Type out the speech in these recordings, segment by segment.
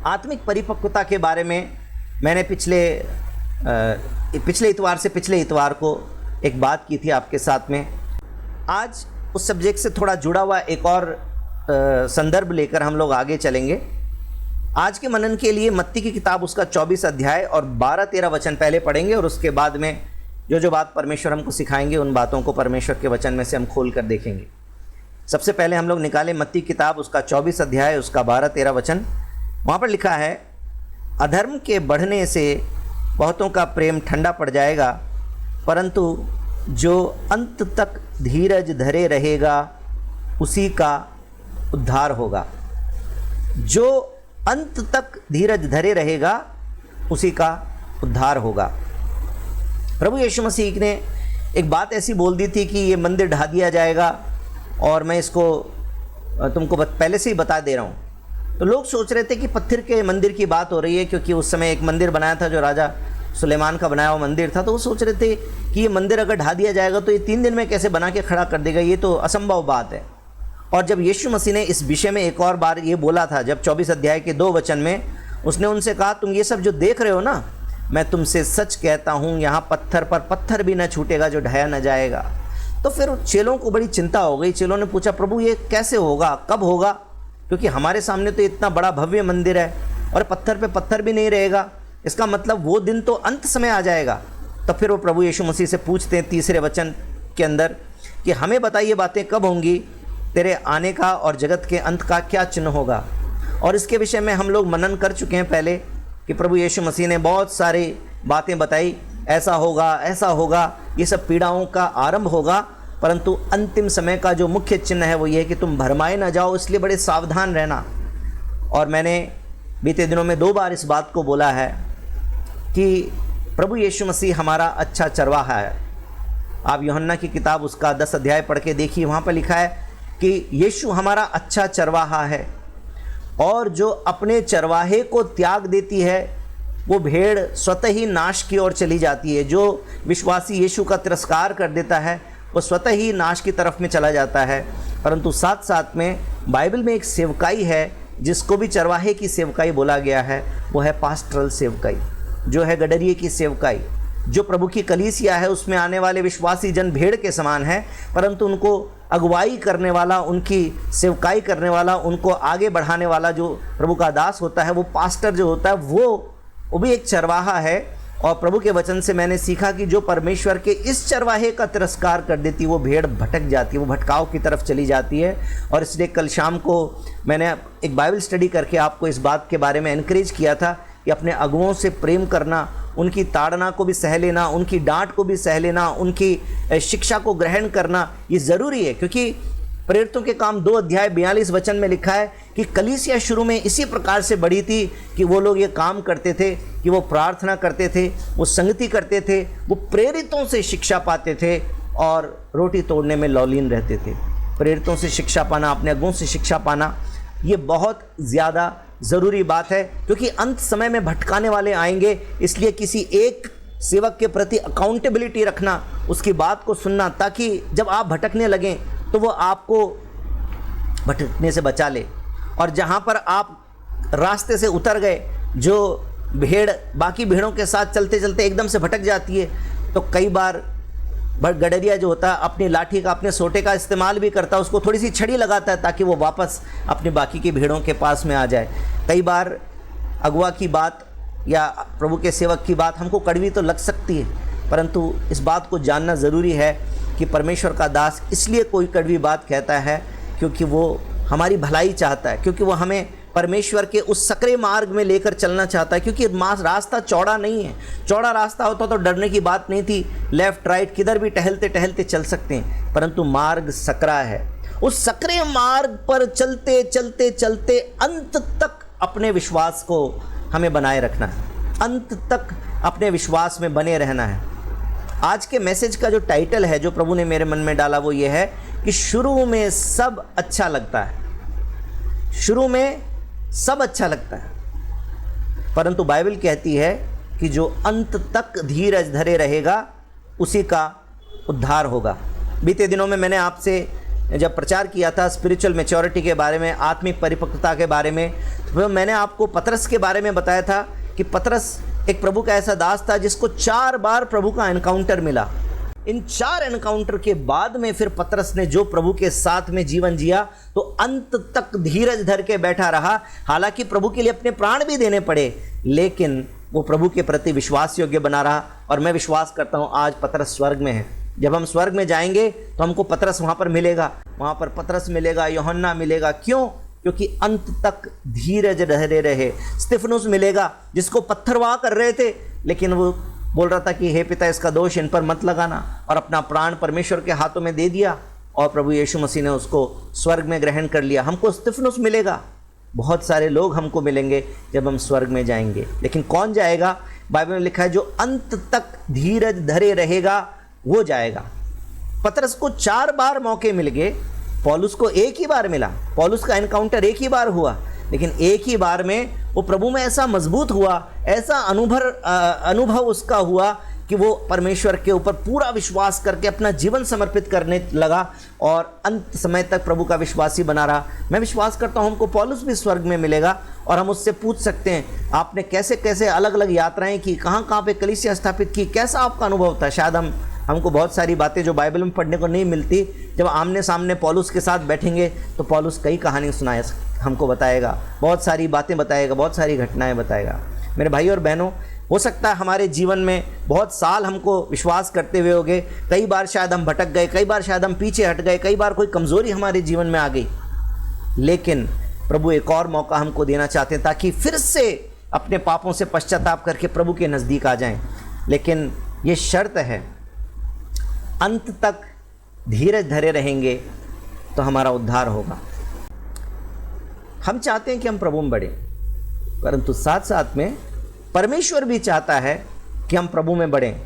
आत्मिक परिपक्वता के बारे में मैंने पिछले इतवार से पिछले इतवार को एक बात की थी आपके साथ में। आज उस सब्जेक्ट से थोड़ा जुड़ा हुआ एक और संदर्भ लेकर हम लोग आगे चलेंगे। आज के मनन के लिए मत्ती की किताब उसका 24 अध्याय और 12-13 वचन पहले पढ़ेंगे और उसके बाद में जो बात परमेश्वर हमको सिखाएंगे उन बातों को परमेश्वर के वचन में से हम खोल कर देखेंगे। सबसे पहले हम लोग निकालें मत्ती की किताब उसका 24 अध्याय उसका 12-13 वचन। वहाँ पर लिखा है, अधर्म के बढ़ने से बहुतों का प्रेम ठंडा पड़ जाएगा, परंतु जो अंत तक धीरज धरे रहेगा उसी का उद्धार होगा। जो अंत तक धीरज धरे रहेगा उसी का उद्धार होगा। प्रभु यीशु मसीह ने एक बात ऐसी बोल दी थी कि ये मंदिर ढा दिया जाएगा, और मैं इसको तुमको पहले से ही बता दे रहा हूँ। तो लोग सोच रहे थे कि पत्थर के मंदिर की बात हो रही है, क्योंकि उस समय एक मंदिर बनाया था जो राजा सुलेमान का बनाया हुआ मंदिर था। तो वो सोच रहे थे कि ये मंदिर अगर ढा दिया जाएगा तो ये 3 दिन में कैसे बना के खड़ा कर देगा, ये तो असंभव बात है। और जब यीशु मसीह ने इस विषय में एक और बार ये बोला था, जब 24 अध्याय के 2 वचन में उसने उनसे कहा, तुम ये सब जो देख रहे हो ना, मैं तुमसे सच कहता हूँ यहाँ पत्थर पर पत्थर भी न छूटेगा जो ढाया न जाएगा। तो फिर चेलों को बड़ी चिंता हो गई। चेलों ने पूछा, प्रभु ये कैसे होगा, कब होगा, क्योंकि हमारे सामने तो इतना बड़ा भव्य मंदिर है और पत्थर पे पत्थर भी नहीं रहेगा, इसका मतलब वो दिन तो अंत समय आ जाएगा। तो फिर वो प्रभु यीशु मसीह से पूछते हैं 3 वचन के अंदर कि हमें बताइए बातें कब होंगी, तेरे आने का और जगत के अंत का क्या चिन्ह होगा। और इसके विषय में हम लोग मनन कर चुके हैं पहले कि प्रभु यीशु मसीह ने बहुत सारी बातें बताई, ऐसा होगा, ये सब पीड़ाओं का आरंभ होगा, परंतु अंतिम समय का जो मुख्य चिन्ह है वो ये है कि तुम भरमाए ना जाओ, इसलिए बड़े सावधान रहना। और मैंने बीते दिनों में 2 बार इस बात को बोला है कि प्रभु यीशु मसीह हमारा अच्छा चरवाहा है। आप यूहन्ना की किताब उसका 10 अध्याय पढ़ के देखिए, वहाँ पर लिखा है कि यीशु हमारा अच्छा चरवाहा है, और जो अपने चरवाहे को त्याग देती है वो भेड़ स्वतः ही नाश की ओर चली जाती है। जो विश्वासी यीशु का तिरस्कार कर देता है वो स्वतः ही नाश की तरफ में चला जाता है। परंतु साथ साथ में बाइबल में एक सेवकाई है जिसको भी चरवाहे की सेवकाई बोला गया है, वो है पास्टरल सेवकाई, जो है गडरिये की सेवकाई। जो प्रभु की कलीसिया है उसमें आने वाले विश्वासी जन भेड़ के समान है, परंतु उनको अगुवाई करने वाला, उनकी सेवकाई करने वाला, उनको आगे बढ़ाने वाला जो प्रभु का दास होता है, वो पास्टर जो होता है वो भी एक चरवाहा है। और प्रभु के वचन से मैंने सीखा कि जो परमेश्वर के इस चरवाहे का तिरस्कार कर देती वो भेड़ भटक जाती है, वो भटकाव की तरफ चली जाती है। और इसलिए कल शाम को मैंने एक बाइबल स्टडी करके आपको इस बात के बारे में एनकरेज किया था कि अपने अगुओं से प्रेम करना, उनकी ताड़ना को भी सह लेना, उनकी डांट को भी सह लेना, उनकी शिक्षा को ग्रहण करना ये ज़रूरी है। क्योंकि प्रेरितों के काम 2 अध्याय 42 वचन में लिखा है कि कलीसिया शुरू में इसी प्रकार से बढ़ी थी कि वो लोग ये काम करते थे कि वो प्रार्थना करते थे, वो संगति करते थे, वो प्रेरितों से शिक्षा पाते थे और रोटी तोड़ने में लौलीन रहते थे। प्रेरितों से शिक्षा पाना, अपने अगुओं से शिक्षा पाना, ये बहुत ज़्यादा ज़रूरी बात है, क्योंकि अंत समय में भटकाने वाले आएंगे। इसलिए किसी एक सेवक के प्रति अकाउंटेबिलिटी रखना, उसकी बात को सुनना, ताकि जब आप भटकने लगें तो वो आपको भटकने से बचा ले। और जहाँ पर आप रास्ते से उतर गए, जो भेड़ बाकी भेड़ों के साथ चलते चलते एकदम से भटक जाती है, तो कई बार गडरिया जो होता है अपनी लाठी का, अपने सोटे का इस्तेमाल भी करता है, उसको थोड़ी सी छड़ी लगाता है ताकि वो वापस अपने बाकी की भेड़ों के पास में आ जाए। कई बार अगुआ की बात या प्रभु के सेवक की बात हमको कड़वी तो लग सकती है, परंतु इस बात को जानना ज़रूरी है कि परमेश्वर का दास इसलिए कोई कड़वी बात कहता है क्योंकि वो हमारी भलाई चाहता है, क्योंकि वो हमें परमेश्वर के उस सकरे मार्ग में लेकर चलना चाहता है। क्योंकि रास्ता चौड़ा नहीं है। चौड़ा रास्ता होता तो डरने की बात नहीं थी, लेफ़्ट राइट किधर भी टहलते टहलते चल सकते हैं, परंतु मार्ग सकरा है। उस सकरे मार्ग पर चलते चलते चलते अंत तक अपने विश्वास को हमें बनाए रखना है, अंत तक अपने विश्वास में बने रहना है। आज के मैसेज का जो टाइटल है, जो प्रभु ने मेरे मन में डाला, वो ये है कि शुरू में सब अच्छा लगता है। शुरू में सब अच्छा लगता है, परंतु बाइबल कहती है कि जो अंत तक धीरज धरे रहेगा उसी का उद्धार होगा। बीते दिनों में मैंने आपसे जब प्रचार किया था स्पिरिचुअल मैच्योरिटी के बारे में, आत्मिक परिपक्वता के बारे में, तो मैंने आपको पतरस के बारे में बताया था कि पतरस एक प्रभु का ऐसा दास था जिसको 4 बार प्रभु का एनकाउंटर मिला। इन 4 एनकाउंटर के बाद में फिर पतरस ने जो प्रभु के साथ में जीवन जिया तो अंत तक धीरज धर के बैठा रहा। हालांकि प्रभु के लिए अपने प्राण भी देने पड़े, लेकिन वो प्रभु के प्रति विश्वास योग्य बना रहा। और मैं विश्वास करता हूँ आज पतरस स्वर्ग में है। जब हम स्वर्ग में जाएंगे तो हमको पतरस वहाँ पर मिलेगा, वहाँ पर पतरस मिलेगा, यूहन्ना मिलेगा। क्यों? क्योंकि अंत तक धीरज धरे रहे। स्तिफनुस मिलेगा जिसको पत्थरवाह कर रहे थे, लेकिन वो बोल रहा था कि हे पिता इसका दोष इन पर मत लगाना, और अपना प्राण परमेश्वर के हाथों में दे दिया और प्रभु यीशु मसीह ने उसको स्वर्ग में ग्रहण कर लिया। हमको स्तिफनुस मिलेगा, बहुत सारे लोग हमको मिलेंगे जब हम स्वर्ग में जाएंगे। लेकिन कौन जाएगा? बाइबल में लिखा है जो अंत तक धीरज धरे रहेगा वो जाएगा। पतरस को 4 बार मौके मिल गए, पौलुस को एक ही बार मिला। पौलुस का एनकाउंटर एक ही बार हुआ, लेकिन एक ही बार में वो प्रभु में ऐसा मजबूत हुआ, ऐसा अनुभव उसका हुआ कि वो परमेश्वर के ऊपर पूरा विश्वास करके अपना जीवन समर्पित करने लगा और अंत समय तक प्रभु का विश्वासी बना रहा। मैं विश्वास करता हूँ हमको पौलुस भी स्वर्ग में मिलेगा और हम उससे पूछ सकते हैं आपने कैसे कैसे अलग अलग यात्राएं की, कहाँ कहाँ पे कलीसिया स्थापित की, कैसा आपका अनुभव था। शायद हमको बहुत सारी बातें जो बाइबल में पढ़ने को नहीं मिलती, जब आमने सामने पौलुस के साथ बैठेंगे तो पौलुस कई कहानी सुनाए हमको बताएगा, बहुत सारी बातें बताएगा, बहुत सारी घटनाएं बताएगा। मेरे भाई और बहनों, हो सकता है हमारे जीवन में बहुत साल हमको विश्वास करते हुए हो गए, कई बार शायद हम भटक गए, कई बार शायद हम पीछे हट गए, कई बार कोई कमज़ोरी हमारे जीवन में आ गई, लेकिन प्रभु एक और मौका हमको देना चाहते हैं ताकि फिर से अपने पापों से पश्चाताप करके प्रभु के नज़दीक आ जाएं। लेकिन ये शर्त है, अंत तक धीरज धरे रहेंगे तो हमारा उद्धार होगा। हम चाहते हैं कि हम प्रभु में बढ़ें, परंतु साथ साथ में परमेश्वर भी चाहता है कि हम प्रभु में बढ़ें।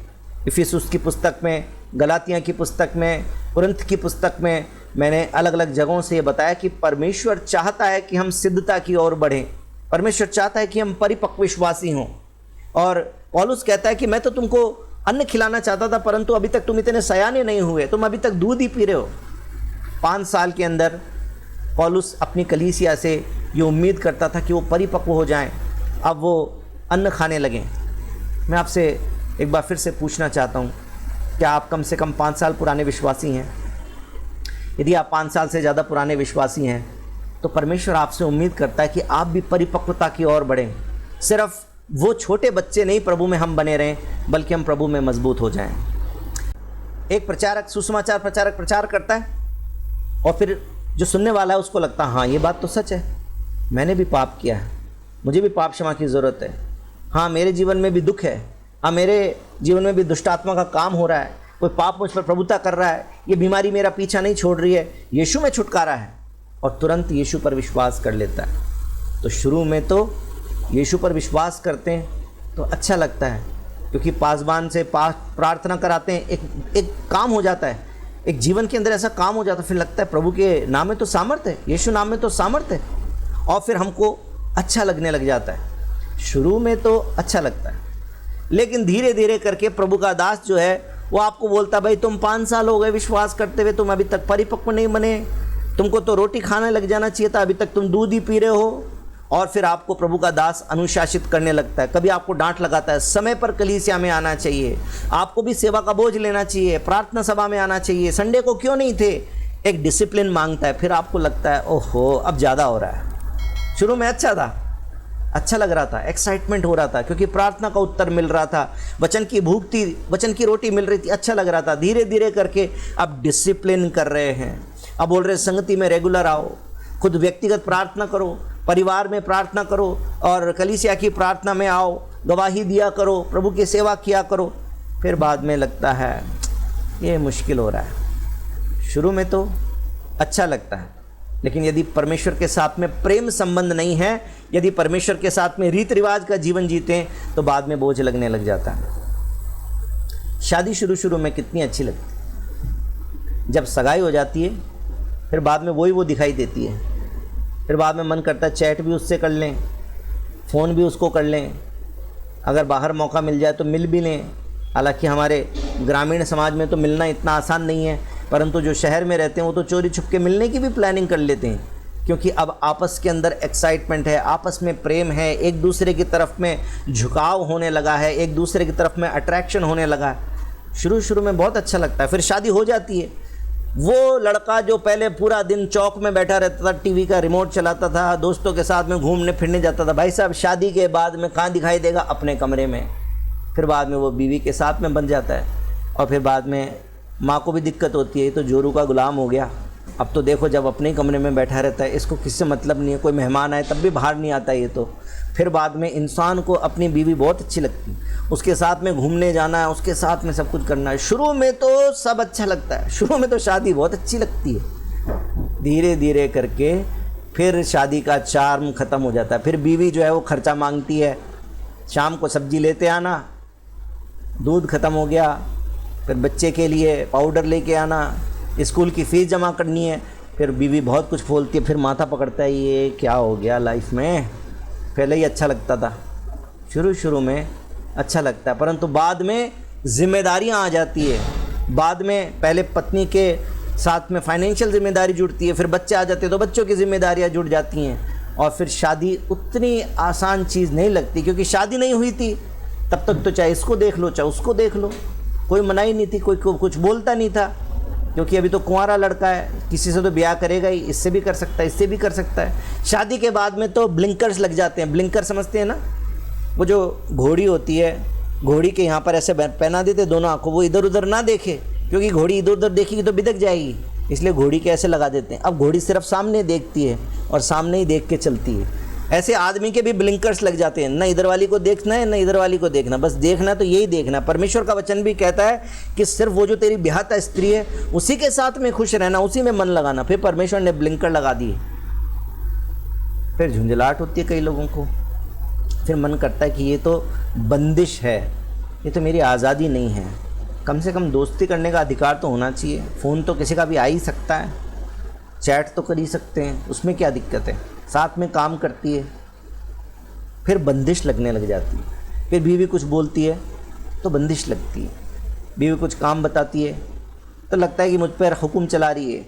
इफिसुस की पुस्तक में, गलातिया की पुस्तक में, कुरिन्थ की पुस्तक में मैंने अलग अलग जगहों से ये बताया कि परमेश्वर चाहता है कि हम सिद्धता की ओर बढ़ें। परमेश्वर चाहता है कि हम परिपक्व विश्वासी हों। और पौलुस कहता है कि मैं तो तुमको अन्न खिलाना चाहता था, परंतु अभी तक तुम इतने सयाने नहीं हुए, तुम अभी तक दूध ही पी रहे हो। 5 साल के अंदर पौलुस अपनी कलीसिया से ये उम्मीद करता था कि वो परिपक्व हो जाएं, अब वो अन्न खाने लगें। मैं आपसे एक बार फिर से पूछना चाहता हूँ, क्या आप कम से कम 5 साल पुराने विश्वासी हैं? यदि आप 5 साल से ज़्यादा पुराने विश्वासी हैं तो परमेश्वर आपसे उम्मीद करता है कि आप भी परिपक्वता की ओर बढ़ें। सिर्फ वो छोटे बच्चे नहीं प्रभु में हम बने रहें, बल्कि हम प्रभु में मजबूत हो जाएं। एक प्रचारक, सुसमाचार प्रचारक प्रचार करता है और फिर जो सुनने वाला है उसको लगता है हाँ ये बात तो सच है, मैंने भी पाप किया है, मुझे भी पाप क्षमा की ज़रूरत है, हाँ मेरे जीवन में भी दुख है, हाँ मेरे जीवन में भी दुष्ट आत्मा का काम हो रहा है, कोई पाप मुझ पर प्रभुता कर रहा है, ये बीमारी मेरा पीछा नहीं छोड़ रही है, यीशु में छुटकारा है, और तुरंत यीशु पर विश्वास कर लेता है। तो शुरू में तो यीशु पर विश्वास करते हैं तो अच्छा लगता है, क्योंकि पासबान से प्रार्थना कराते हैं, एक काम हो जाता है, एक जीवन के अंदर ऐसा काम हो जाता है, फिर लगता है प्रभु के नाम में तो सामर्थ्य है, यीशु नाम में तो सामर्थ्य है, और फिर हमको अच्छा लगने लग जाता है। शुरू में तो अच्छा लगता है, लेकिन धीरे धीरे करके प्रभु का दास जो है वो आपको बोलता भाई तुम 5 साल हो गए विश्वास करते हुए, तुम अभी तक परिपक्व नहीं बने, तुमको तो रोटी खाने लग जाना चाहिए था, अभी तक तुम दूध ही पी रहे हो। और फिर आपको प्रभु का दास अनुशासित करने लगता है, कभी आपको डांट लगाता है, समय पर कलीसिया में आना चाहिए, आपको भी सेवा का बोझ लेना चाहिए, प्रार्थना सभा में आना चाहिए, संडे को क्यों नहीं थे, एक डिसिप्लिन मांगता है। फिर आपको लगता है ओहो अब ज़्यादा हो रहा है। शुरू में अच्छा था, अच्छा लग रहा था, एक्साइटमेंट हो रहा था, क्योंकि प्रार्थना का उत्तर मिल रहा था, वचन की भूख थी, वचन की रोटी मिल रही थी, अच्छा लग रहा था। धीरे धीरे करके अब डिसिप्लिन कर रहे हैं, अब बोल रहे संगति में रेगुलर आओ, खुद व्यक्तिगत प्रार्थना करो, परिवार में प्रार्थना करो, और कलीसिया की प्रार्थना में आओ, गवाही दिया करो, प्रभु की सेवा किया करो। फिर बाद में लगता है ये मुश्किल हो रहा है। शुरू में तो अच्छा लगता है, लेकिन यदि परमेश्वर के साथ में प्रेम संबंध नहीं है, यदि परमेश्वर के साथ में रीति रिवाज का जीवन जीते हैं, तो बाद में बोझ लगने लग जाता है। शादी शुरू में कितनी अच्छी लगती, जब सगाई हो जाती है फिर बाद में वो दिखाई देती है, फिर बाद में मन करता है चैट भी उससे कर लें, फ़ोन भी उसको कर लें, अगर बाहर मौका मिल जाए तो मिल भी लें। हालांकि हमारे ग्रामीण समाज में तो मिलना इतना आसान नहीं है, परंतु जो शहर में रहते हैं वो तो चोरी छुप के मिलने की भी प्लानिंग कर लेते हैं, क्योंकि अब आपस के अंदर एक्साइटमेंट है, आपस में प्रेम है, एक दूसरे की तरफ में झुकाव होने लगा है, एक दूसरे की तरफ में अट्रैक्शन होने लगा है। शुरू शुरू में बहुत अच्छा लगता है, फिर शादी हो जाती है। वो लड़का जो पहले पूरा दिन चौक में बैठा रहता था, टीवी का रिमोट चलाता था, दोस्तों के साथ में घूमने फिरने जाता था, भाई साहब शादी के बाद में कहाँ दिखाई देगा? अपने कमरे में। फिर बाद में वो बीवी के साथ में बन जाता है, और फिर बाद में माँ को भी दिक्कत होती है, तो जोरू का गुलाम हो गया। अब तो देखो जब अपने कमरे में बैठा रहता है, इसको किससे मतलब नहीं है, कोई मेहमान आए तब भी बाहर नहीं आता ये तो। फिर बाद में इंसान को अपनी बीवी बहुत अच्छी लगती है, उसके साथ में घूमने जाना है, उसके साथ में सब कुछ करना है। शुरू में तो सब अच्छा लगता है, शुरू में तो शादी बहुत अच्छी लगती है, धीरे धीरे करके फिर शादी का चार्म ख़त्म हो जाता है। फिर बीवी जो है वो खर्चा मांगती है, शाम को सब्जी लेते आना, दूध ख़त्म हो गया, फिर बच्चे के लिए पाउडर लेके आना, स्कूल की फ़ीस जमा करनी है। फिर बीवी बहुत कुछ बोलती है, फिर माथा पकड़ता है ये क्या हो गया लाइफ में। पहले ही अच्छा लगता था, शुरू शुरू में अच्छा लगता है, परंतु बाद में जिम्मेदारियां आ जाती है। बाद में पहले पत्नी के साथ में फाइनेंशियल जिम्मेदारी जुड़ती है, फिर बच्चे आ जाते हैं तो बच्चों की जिम्मेदारियां जुड़ जाती हैं, और फिर शादी उतनी आसान चीज़ नहीं लगती, क्योंकि शादी नहीं हुई थी तब तक तो चाहे इसको देख लो चाहे उसको देख लो, कोई मनाही नहीं थी, कोई कुछ बोलता नहीं था, क्योंकि अभी तो कुंवारा लड़का है, किसी से तो ब्याह करेगा ही, इससे भी कर सकता है, इससे भी कर सकता है। शादी के बाद में तो ब्लिंकर्स लग जाते हैं। ब्लिंकर समझते हैं ना, वो जो घोड़ी होती है, घोड़ी के यहाँ पर ऐसे पहना देते दोनों आंखों, वो इधर उधर ना देखे, क्योंकि घोड़ी इधर उधर देखेगी तो बिदक जाएगी, इसलिए घोड़ी के ऐसे लगा देते हैं। अब घोड़ी सिर्फ सामने देखती है और सामने ही देख के चलती है। ऐसे आदमी के भी ब्लिंकर्स लग जाते हैं, ना इधर वाली को देखना है ना इधर वाली को देखना, बस देखना तो यही देखना। परमेश्वर का वचन भी कहता है कि सिर्फ वो जो तेरी ब्याहता स्त्री है उसी के साथ में खुश रहना, उसी में मन लगाना। फिर परमेश्वर ने ब्लिंकर लगा दिए, फिर झुंझलाहट होती है कई लोगों को, फिर मन करता है कि ये तो बंदिश है, ये तो मेरी आज़ादी नहीं है। कम से कम दोस्ती करने का अधिकार तो होना चाहिए, फ़ोन तो किसी का भी आ ही सकता है, चैट तो कर ही सकते हैं, उसमें क्या दिक्कत है, साथ में काम करती है। फिर बंदिश लगने लग जाती है, फिर बीवी कुछ बोलती है तो बंदिश लगती है, बीवी कुछ काम बताती है तो लगता है कि मुझ पर हुक्म चला रही है।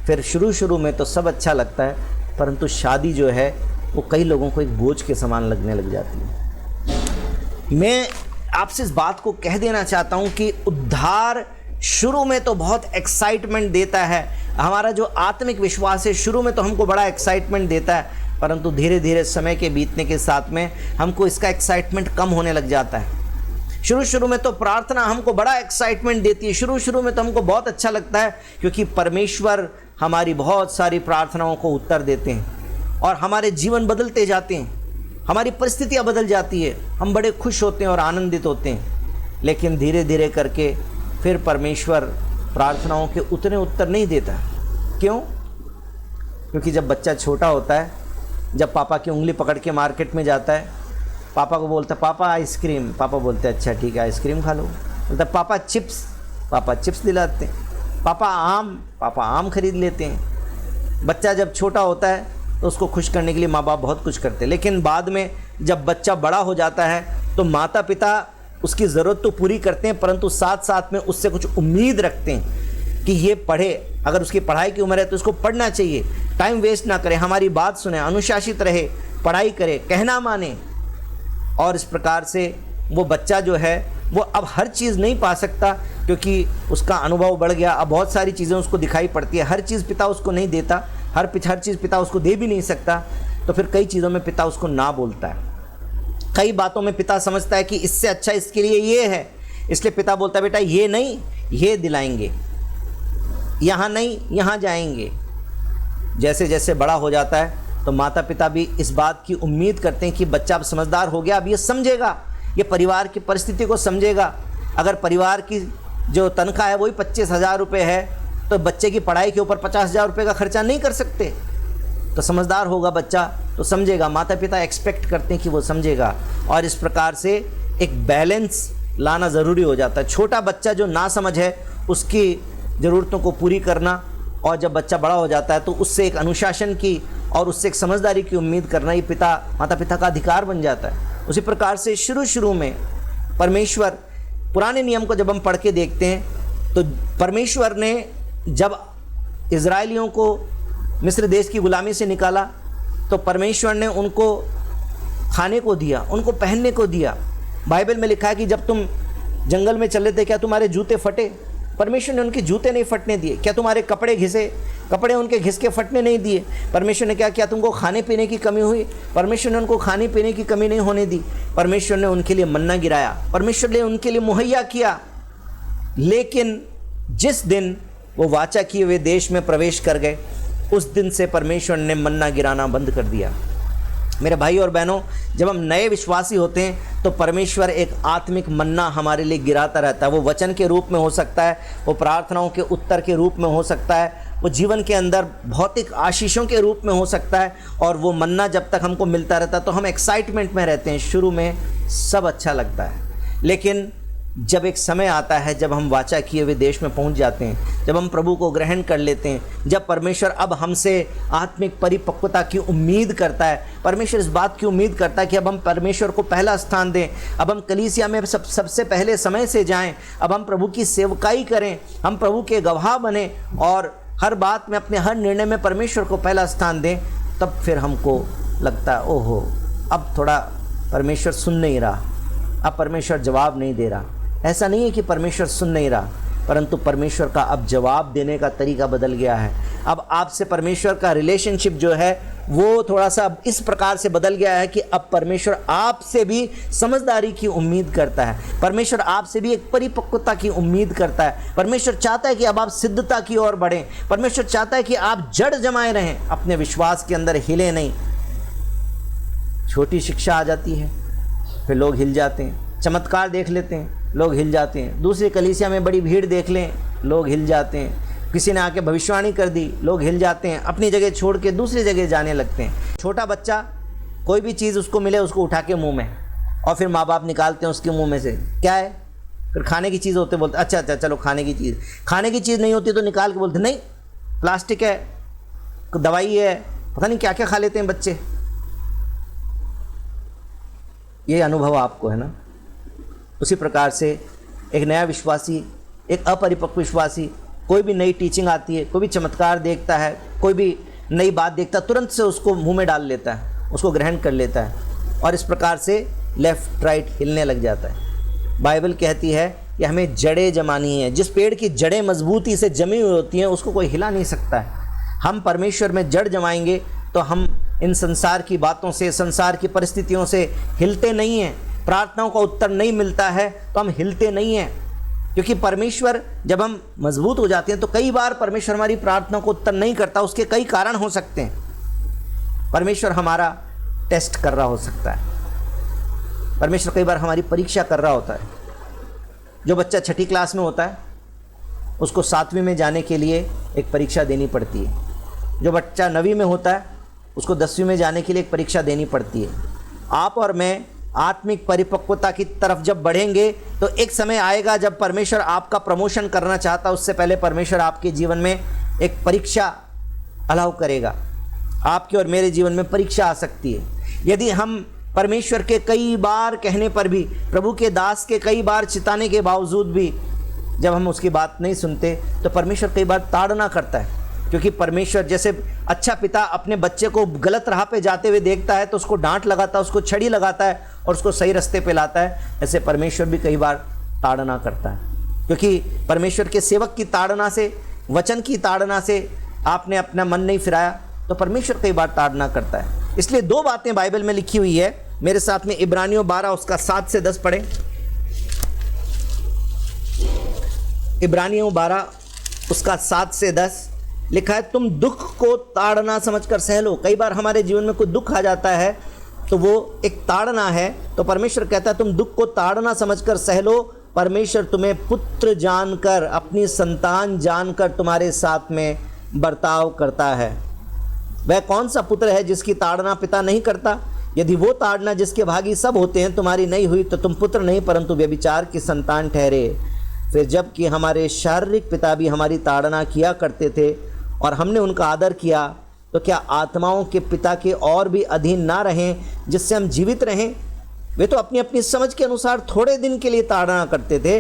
फिर शुरू शुरू में तो सब अच्छा लगता है, परंतु शादी जो है वो कई लोगों को एक बोझ के समान लगने लग जाती है। मैं आपसे इस बात को कह देना चाहता हूँ कि उद्धार शुरू में तो बहुत एक्साइटमेंट देता है, हमारा जो आत्मिक विश्वास है शुरू में तो हमको बड़ा एक्साइटमेंट देता है, परंतु धीरे धीरे समय के बीतने के साथ में हमको इसका एक्साइटमेंट कम होने लग जाता है। शुरू शुरू में तो प्रार्थना हमको बड़ा एक्साइटमेंट देती है, शुरू शुरू में तो हमको बहुत अच्छा लगता है, क्योंकि परमेश्वर हमारी बहुत सारी प्रार्थनाओं को उत्तर देते हैं और हमारे जीवन बदलते जाते हैं, हमारी परिस्थितियाँ बदल जाती है, हम बड़े खुश होते हैं और आनंदित होते हैं। लेकिन धीरे धीरे करके फिर परमेश्वर प्रार्थनाओं के उतने उत्तर नहीं देता। क्यों? क्योंकि जब बच्चा छोटा होता है, जब पापा की उंगली पकड़ के मार्केट में जाता है, पापा को बोलता है पापा आइसक्रीम, पापा बोलते हैं अच्छा ठीक है आइसक्रीम खा लो, बोलता है पापा चिप्स, पापा चिप्स दिलाते हैं, पापा आम खरीद लेते हैं। बच्चा जब छोटा होता है तो उसको खुश करने के लिए माँ बाप बहुत कुछ करते हैं, लेकिन बाद में जब बच्चा बड़ा हो जाता है तो माता पिता उसकी ज़रूरत तो पूरी करते हैं, परंतु साथ साथ में उससे कुछ उम्मीद रखते हैं कि ये पढ़े, अगर उसकी पढ़ाई की उम्र है तो उसको पढ़ना चाहिए, टाइम वेस्ट ना करे, हमारी बात सुने, अनुशासित रहे, पढ़ाई करे, कहना माने। और इस प्रकार से वो बच्चा जो है वो अब हर चीज़ नहीं पा सकता, क्योंकि उसका अनुभव बढ़ गया, अब बहुत सारी चीज़ें उसको दिखाई पड़ती है, हर चीज़ पिता उसको नहीं देता, हर चीज़ पिता उसको दे भी नहीं सकता, तो फिर कई चीज़ों में पिता उसको ना बोलता है। कई बातों में पिता समझता है कि इससे अच्छा इसके लिए ये है, इसलिए पिता बोलता है बेटा ये नहीं ये दिलाएंगे, यहाँ नहीं यहाँ जाएंगे। जैसे जैसे बड़ा हो जाता है तो माता पिता भी इस बात की उम्मीद करते हैं कि बच्चा अब समझदार हो गया, अब ये समझेगा, ये परिवार की परिस्थिति को समझेगा। अगर परिवार की जो तनख्वाह है वही 25,000 रुपये है तो बच्चे की पढ़ाई के ऊपर 50,000 रुपये का खर्चा नहीं कर सकते, तो समझदार होगा बच्चा तो समझेगा, माता पिता एक्सपेक्ट करते हैं कि वो समझेगा। और इस प्रकार से एक बैलेंस लाना ज़रूरी हो जाता है। छोटा बच्चा जो ना समझ है उसकी ज़रूरतों को पूरी करना, और जब बच्चा बड़ा हो जाता है तो उससे एक अनुशासन की और उससे एक समझदारी की उम्मीद करना ही माता पिता का अधिकार बन जाता है। उसी प्रकार से शुरू में परमेश्वर, पुराने नियम को जब हम पढ़ के देखते हैं तो परमेश्वर ने जब इज़राइलियों को मिस्र देश की ग़ुलामी से निकाला तो परमेश्वर ने उनको खाने को दिया, उनको पहनने को दिया। बाइबल में लिखा है कि जब तुम जंगल में चले थे क्या तुम्हारे जूते फटे? परमेश्वर ने उनके जूते नहीं फटने दिए। क्या तुम्हारे कपड़े घिसे? कपड़े उनके घिस के फटने नहीं दिए। परमेश्वर ने क्या तुमको खाने पीने की कमी हुई? परमेश्वर ने उनको खाने पीने की कमी नहीं होने दी। परमेश्वर ने उनके लिए मन्ना गिराया, परमेश्वर ने उनके लिए मुहैया किया। लेकिन जिस दिन वो वाचा किए हुए देश में प्रवेश कर गए, उस दिन से परमेश्वर ने मन्ना गिराना बंद कर दिया। मेरे भाई और बहनों, जब हम नए विश्वासी होते हैं तो परमेश्वर एक आत्मिक मन्ना हमारे लिए गिराता रहता है। वो वचन के रूप में हो सकता है, वो प्रार्थनाओं के उत्तर के रूप में हो सकता है, वो जीवन के अंदर भौतिक आशीषों के रूप में हो सकता है। और वो मन्ना जब तक हमको मिलता रहता है तो हम एक्साइटमेंट में रहते हैं। शुरू में सब अच्छा लगता है, लेकिन जब एक समय आता है जब हम वाचा किए हुए देश में पहुंच जाते हैं, जब हम प्रभु को ग्रहण कर लेते हैं, जब परमेश्वर अब हमसे आत्मिक परिपक्वता की उम्मीद करता है, परमेश्वर इस बात की उम्मीद करता है कि अब हम परमेश्वर को पहला स्थान दें, अब हम कलीसिया में सबसे पहले समय से जाएं, अब हम प्रभु की सेवकाई करें, हम प्रभु के गवाह बने और हर बात में, अपने हर निर्णय में परमेश्वर को पहला स्थान दें, तब फिर हमको लगता है ओहो, अब थोड़ा परमेश्वर सुन नहीं रहा, अब परमेश्वर जवाब नहीं दे रहा। ऐसा नहीं है कि परमेश्वर सुन नहीं रहा, परंतु परमेश्वर का अब जवाब देने का तरीका बदल गया है। अब आपसे परमेश्वर का रिलेशनशिप जो है वो थोड़ा सा इस प्रकार से बदल गया है कि अब परमेश्वर आपसे भी समझदारी की उम्मीद करता है, परमेश्वर आपसे भी एक परिपक्वता की उम्मीद करता है। परमेश्वर चाहता है कि अब आप सिद्धता की ओर बढ़ें, परमेश्वर चाहता है कि आप जड़ जमाए रहें, अपने विश्वास के अंदर हिले नहीं। छोटी शिक्षा आ जाती है, फिर लोग हिल जाते हैं, चमत्कार देख लेते हैं, लोग हिल जाते हैं, दूसरी कलीसिया में बड़ी भीड़ देख लें, लोग हिल जाते हैं, किसी ने आके भविष्यवाणी कर दी, लोग हिल जाते हैं, अपनी जगह छोड़ के दूसरी जगह जाने लगते हैं। छोटा बच्चा, कोई भी चीज़ उसको मिले उसको उठा के मुंह में, और फिर माँ बाप निकालते हैं उसके मुंह में से, क्या है? फिर खाने की चीज़ होते बोलते अच्छा चलो खाने की चीज़, खाने की चीज़ नहीं होती तो निकाल के बोलते नहीं प्लास्टिक है, दवाई है, पता नहीं क्या क्या खा लेते हैं बच्चे। ये अनुभव आपको है ना। उसी प्रकार से एक नया विश्वासी, एक अपरिपक्व विश्वासी, कोई भी नई टीचिंग आती है, कोई भी चमत्कार देखता है, कोई भी नई बात देखता है, तुरंत से उसको मुंह में डाल लेता है, उसको ग्रहण कर लेता है और इस प्रकार से लेफ़्ट राइट हिलने लग जाता है। बाइबल कहती है कि हमें जड़ें जमानी है। जिस पेड़ की जड़ें मजबूती से जमी हुई होती हैं उसको कोई हिला नहीं सकता है। हम परमेश्वर में जड़ जमाएंगे तो हम इन संसार की बातों से, संसार की परिस्थितियों से हिलते नहीं हैं। प्रार्थनाओं का उत्तर नहीं मिलता है तो हम हिलते नहीं हैं, क्योंकि परमेश्वर जब हम मजबूत हो जाते हैं तो कई बार परमेश्वर हमारी प्रार्थनाओं को उत्तर नहीं करता। उसके कई कारण हो सकते हैं। परमेश्वर हमारा टेस्ट कर रहा हो सकता है, परमेश्वर कई बार हमारी परीक्षा कर रहा होता है। जो बच्चा छठी क्लास में होता है उसको 7वीं में जाने के लिए एक परीक्षा देनी पड़ती है। जो बच्चा 9वीं में होता है उसको 10वीं में जाने के लिए एक परीक्षा देनी पड़ती है। आप और मैं आत्मिक परिपक्वता की तरफ जब बढ़ेंगे तो एक समय आएगा जब परमेश्वर आपका प्रमोशन करना चाहता है, उससे पहले परमेश्वर आपके जीवन में एक परीक्षा अलाउ करेगा। आपके और मेरे जीवन में परीक्षा आ सकती है। यदि हम परमेश्वर के कई बार कहने पर भी, प्रभु के दास के कई बार चिताने के बावजूद भी जब हम उसकी बात नहीं सुनते तो परमेश्वर कई बार ताड़ना करता है। क्योंकि परमेश्वर जैसे अच्छा पिता अपने बच्चे को गलत राह पे जाते हुए देखता है तो उसको डांट लगाता है, उसको छड़ी लगाता है और उसको सही रास्ते पे लाता है, ऐसे परमेश्वर भी कई बार ताड़ना करता है। क्योंकि परमेश्वर के सेवक की ताड़ना से, वचन की ताड़ना से आपने अपना मन नहीं फिराया तो परमेश्वर कई बार ताड़ना करता है। इसलिए 2 बातें बाइबल में लिखी हुई है। मेरे साथ में इब्रानियों 12 उसका 7 से 10 पढ़ें। इब्रानियों 12 उसका 7 से 10 लिखा है, तुम दुख को ताड़ना समझकर सह लो। कई बार हमारे जीवन में कोई दुख आ जाता है तो वो एक ताड़ना है। तो परमेश्वर कहता है तुम दुख को ताड़ना समझकर सह लो। परमेश्वर तुम्हें पुत्र जानकर, अपनी संतान जानकर तुम्हारे साथ में बर्ताव करता है। वह कौन सा पुत्र है जिसकी ताड़ना पिता नहीं करता? यदि वो ताड़ना जिसके भागी सब होते हैं तुम्हारी नहीं हुई तो तुम पुत्र नहीं परंतु व्यभिचार की संतान ठहरे। फिर जबकि हमारे शारीरिक पिता भी हमारी ताड़ना किया करते थे और हमने उनका आदर किया, तो क्या आत्माओं के पिता के और भी अधीन ना रहें जिससे हम जीवित रहें? वे तो अपनी अपनी समझ के अनुसार थोड़े दिन के लिए ताड़ना करते थे,